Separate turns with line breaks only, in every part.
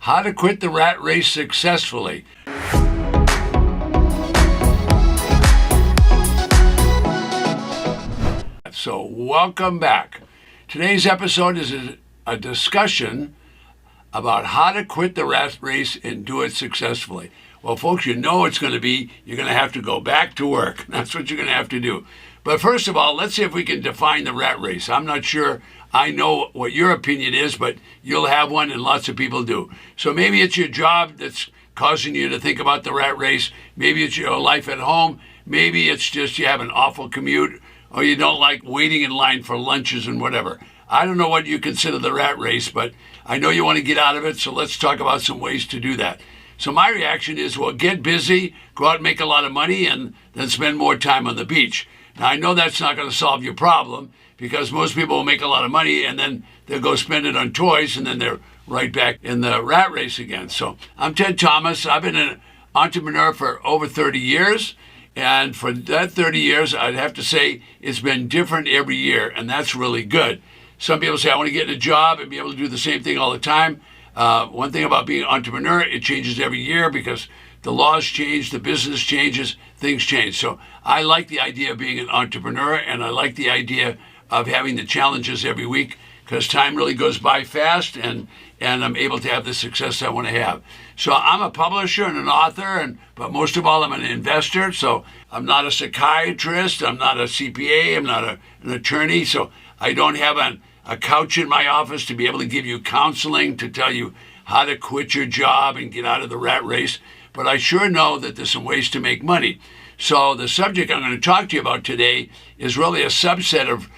How to Quit the Rat Race Successfully. So welcome back. Today's episode is a discussion about how to quit the rat race and do it successfully. Well, folks, you know it's going to be, you're going to have to go back to work. That's what you're going to have to do. But first of all, let's see if we can define the rat race. I'm not sure I know what your opinion is, but you'll have one and lots of people do. So maybe it's your job that's causing you to think about the rat race. Maybe it's your life at home. Maybe it's just you have an awful commute or you don't like waiting in line for lunches and whatever. I don't know what you consider the rat race, but I know you want to get out of it, so let's talk about some ways to do that. So my reaction is, well, get busy, go out and make a lot of money, and then spend more time on the beach. Now, I know that's not going to solve your problem because most people will make a lot of money and then they'll go spend it on toys and then they're right back in the rat race again. So I'm Ted Thomas. I've been an entrepreneur for over 30 years. And for that 30 years, I'd have to say it's been different every year, and that's really good. Some people say, I want to get in a job and be able to do the same thing all the time. One thing about being an entrepreneur, it changes every year because the laws change, the business changes, things change. So I like the idea of being an entrepreneur, and I like the idea of having the challenges every week because time really goes by fast, and I'm able to have the success I want to have. So I'm a publisher and an author, but most of all, I'm an investor. So I'm not a psychiatrist, I'm not a CPA, I'm not an attorney. So I don't have a couch in my office to be able to give you counseling to tell you how to quit your job and get out of the rat race. But I sure know that there's some ways to make money. So the subject I'm going to talk to you about today is really a subset of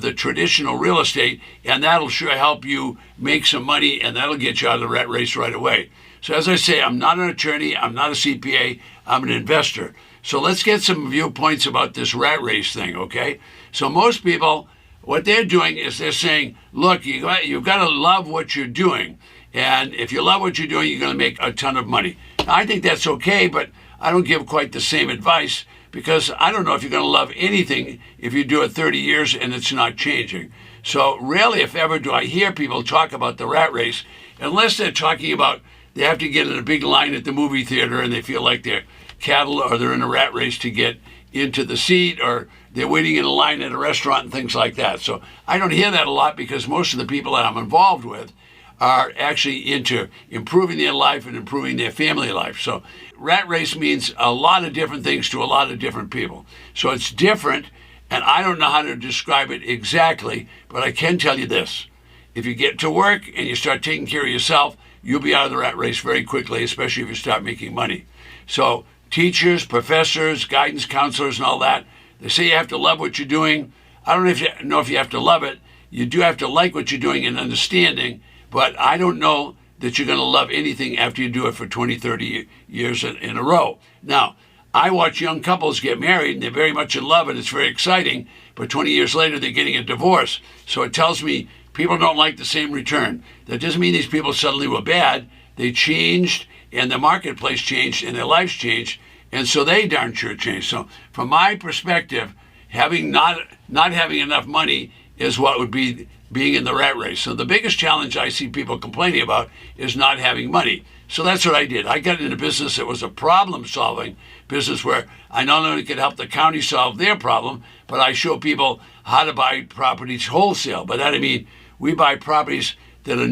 the traditional real estate, and that'll sure help you make some money, and that'll get you out of the rat race right away. So as I say, I'm not an attorney, I'm not a CPA, I'm an investor. So let's get some viewpoints about this rat race thing, okay? So most people, what they're doing is they're saying, look, you've got to love what you're doing. And if you love what you're doing, you're going to make a ton of money. Now, I think that's okay, but I don't give quite the same advice because I don't know if you're going to love anything if you do it 30 years and it's not changing. So rarely, if ever, do I hear people talk about the rat race, unless they're talking about they have to get in a big line at the movie theater and they feel like they're cattle or they're in a rat race to get into the seat or they're waiting in a line at a restaurant and things like that. So I don't hear that a lot because most of the people that I'm involved with are actually into improving their life and improving their family life. So rat race means a lot of different things to a lot of different people. So it's different, and I don't know how to describe it exactly, but I can tell you this. If you get to work and you start taking care of yourself, you'll be out of the rat race very quickly, especially if you start making money. So teachers, professors, guidance counselors, and all that, they say you have to love what you're doing. I don't know if you have to love it. You do have to like what you're doing and understanding, but I don't know that you're going to love anything after you do it for 20, 30 years in a row. Now, I watch young couples get married, and they're very much in love, and it's very exciting, but 20 years later, they're getting a divorce. So it tells me people don't like the same return. That doesn't mean these people suddenly were bad. They changed, and the marketplace changed, and their lives changed, and so they darn sure changed. So from my perspective, having not having enough money is what would be being in the rat race. So the biggest challenge I see people complaining about is not having money. So that's what I did. I got into business that was a problem-solving business where I not only could help the county solve their problem, but I show people how to buy properties wholesale. By that I mean we buy properties that are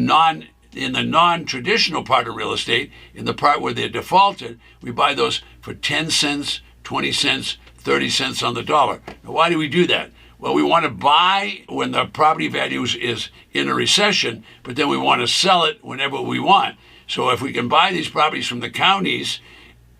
in the non-traditional part of real estate, in the part where they're defaulted. We buy those for 10 cents, 20 cents, 30 cents on the dollar. Now, why do we do that? Well, we want to buy when the property value is in a recession, but then we want to sell it whenever we want. So if we can buy these properties from the counties,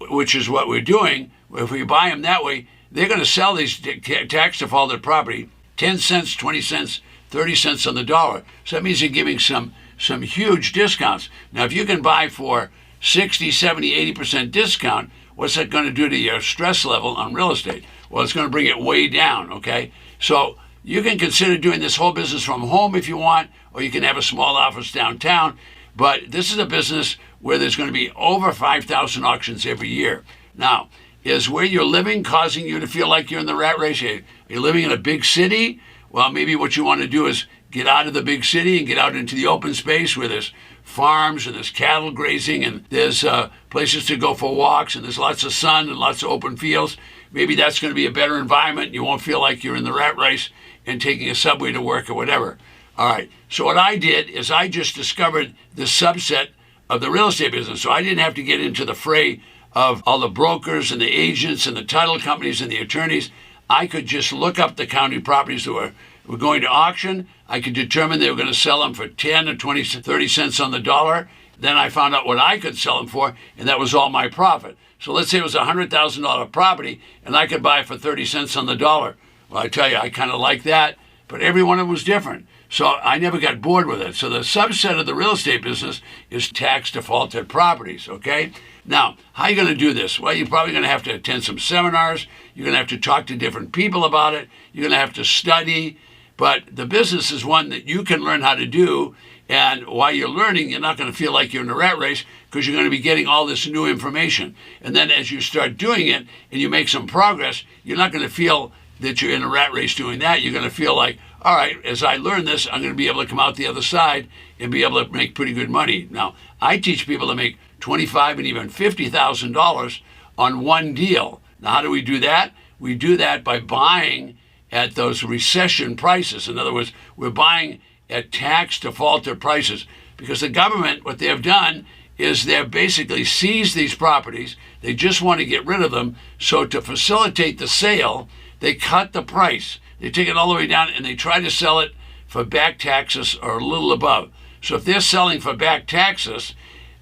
which is what we're doing, if we buy them that way, they're going to sell these tax defaulted property 10 cents, 20 cents, 30 cents on the dollar. So that means you're giving some huge discounts. Now, if you can buy for 60, 70, 80% discount, what's that going to do to your stress level on real estate? Well, it's going to bring it way down, okay? So you can consider doing this whole business from home if you want, or you can have a small office downtown. But this is a business where there's going to be over 5,000 auctions every year. Now, is where you're living causing you to feel like you're in the rat race? Are you living in a big city? Well, maybe what you want to do is get out of the big city and get out into the open space where there's farms and there's cattle grazing and there's places to go for walks and there's lots of sun and lots of open fields. Maybe that's going to be a better environment. You won't feel like you're in the rat race and taking a subway to work or whatever. All right. So what I did is I just discovered the subset of the real estate business. So I didn't have to get into the fray of all the brokers and the agents and the title companies and the attorneys. I could just look up the county properties that were going to auction. I could determine they were going to sell them for 10 or 20, 30 cents on the dollar. Then I found out what I could sell them for, and that was all my profit. So let's say it was a $100,000 property, and I could buy it for 30 cents on the dollar. Well, I tell you, I kind of like that, but every one of them was different. So I never got bored with it. So the subset of the real estate business is tax defaulted properties, okay? Now, how are you going to do this? Well, you're probably going to have to attend some seminars. You're going to have to talk to different people about it. You're going to have to study. But the business is one that you can learn how to do. And while you're learning, you're not going to feel like you're in a rat race because you're going to be getting all this new information. And then as you start doing it and you make some progress, you're not going to feel that you're in a rat race doing that. You're going to feel like, all right, as I learn this, I'm going to be able to come out the other side and be able to make pretty good money. Now, I teach people to make $25,000 and even $50,000 on one deal. Now, how do we do that? We do that by buying at those recession prices. In other words, we're buying at tax defaulted prices because the government, what they have done is they've basically seized these properties. They just want to get rid of them. So to facilitate the sale, they cut the price. They take it all the way down and they try to sell it for back taxes or a little above. So if they're selling for back taxes,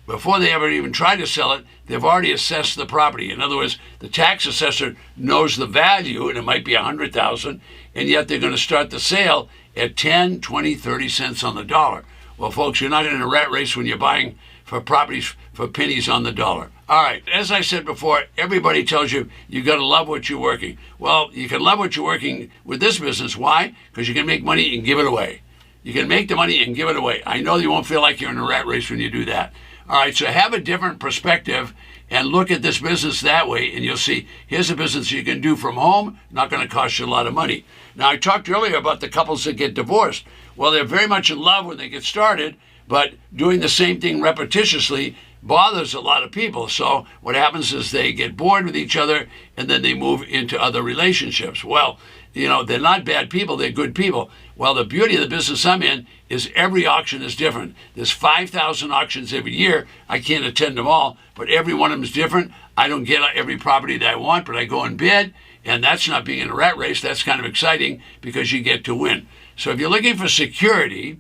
before they ever even try to sell it, they've already assessed the property. In other words, the tax assessor knows the value, and it might be $100,000, and yet they're going to start the sale at 10, 20, 30 cents on the dollar. Well, folks, you're not in a rat race when you're buying for properties for pennies on the dollar. All right, as I said before, everybody tells you you got to love what you're working. Well, you can love what you're working with this business. Why? Because you can make money and give it away. You can make the money and give it away. I know you won't feel like you're in a rat race when you do that. All right, so have a different perspective and look at this business that way, and you'll see here's a business you can do from home, not going to cost you a lot of money. Now, I talked earlier about the couples that get divorced. Well, they're very much in love when they get started, but doing the same thing repetitiously bothers a lot of people. So what happens is they get bored with each other, and then they move into other relationships. Well, they're not bad people, they're good people. Well, the beauty of the business I'm in is every auction is different. There's 5,000 auctions every year. I can't attend them all, but every one of them is different. I don't get every property that I want, but I go and bid, and that's not being in a rat race. That's kind of exciting because you get to win. So if you're looking for security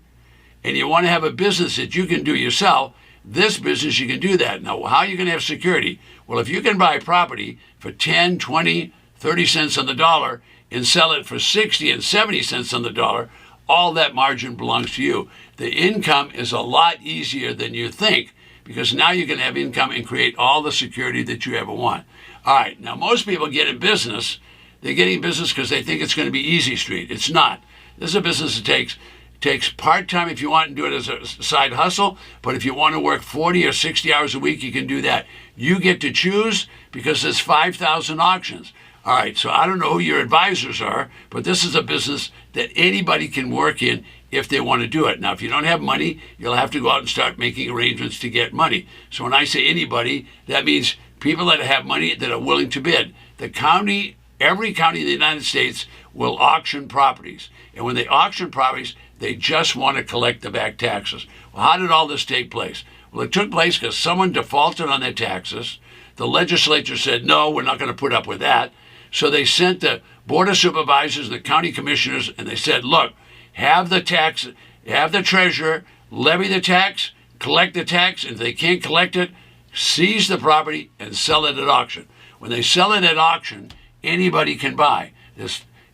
and you want to have a business that you can do yourself, this business, you can do that. Now, how are you going to have security? Well, if you can buy property for 10, 20, 30 cents on the dollar and sell it for 60 and 70 cents on the dollar, all that margin belongs to you. The income is a lot easier than you think because now you can have income and create all the security that you ever want. All right, now most people get in business, they're getting business because they think it's going to be easy street. It's not. This is a business that takes part-time if you want to do it as a side hustle, but if you want to work 40 or 60 hours a week, you can do that. You get to choose because there's 5,000 auctions. All right, so I don't know who your advisors are, but this is a business that anybody can work in if they want to do it. Now, if you don't have money, you'll have to go out and start making arrangements to get money. So when I say anybody, that means people that have money that are willing to bid. The county, every county in the United States will auction properties. And when they auction properties, they just want to collect the back taxes. Well, how did all this take place? Well, it took place because someone defaulted on their taxes. The legislature said, no, we're not going to put up with that. So they sent the Board of Supervisors and the county commissioners, and they said, look, have the treasurer levy the tax, collect the tax, and if they can't collect it, seize the property and sell it at auction. When they sell it at auction, anybody can buy.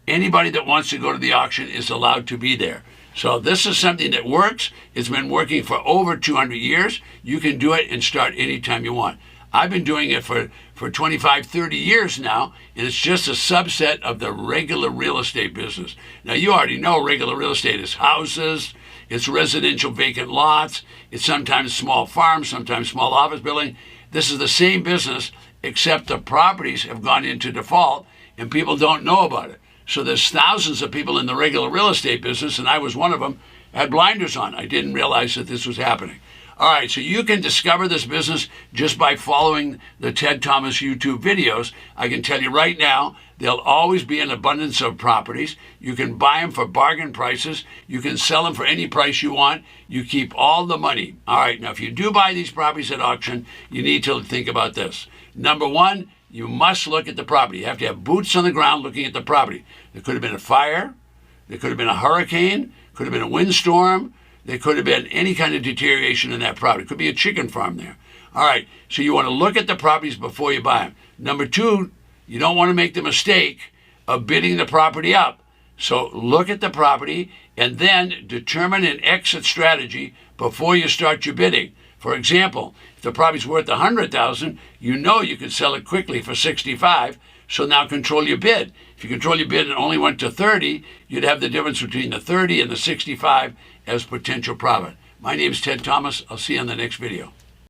Anybody that wants to go to the auction is allowed to be there. So this is something that works. It's been working for over 200 years. You can do it and start anytime you want. I've been doing it for 25, 30 years now, and it's just a subset of the regular real estate business. Now, you already know regular real estate is houses, it's residential vacant lots, it's sometimes small farms, sometimes small office building. This is the same business, except the properties have gone into default, and people don't know about it. So there's thousands of people in the regular real estate business, and I was one of them, had blinders on. I didn't realize that this was happening. All right, so you can discover this business just by following the Ted Thomas YouTube videos. I can tell you right now, there'll always be an abundance of properties. You can buy them for bargain prices. You can sell them for any price you want. You keep all the money. All right, now if you do buy these properties at auction, you need to think about this. Number one, you must look at the property. You have to have boots on the ground looking at the property. There could have been a fire. There could have been a hurricane. Could have been a windstorm. There could have been any kind of deterioration in that property. Could be a chicken farm there. All right, so you want to look at the properties before you buy them. Number two, you don't want to make the mistake of bidding the property up. So look at the property and then determine an exit strategy before you start your bidding. For example, if the property's worth $100,000, you know you can sell it quickly for $65,000. So now control your bid. If you control your bid and only went to 30, you'd have the difference between the 30 and the 65 as potential profit. My name is Ted Thomas. I'll see you on the next video.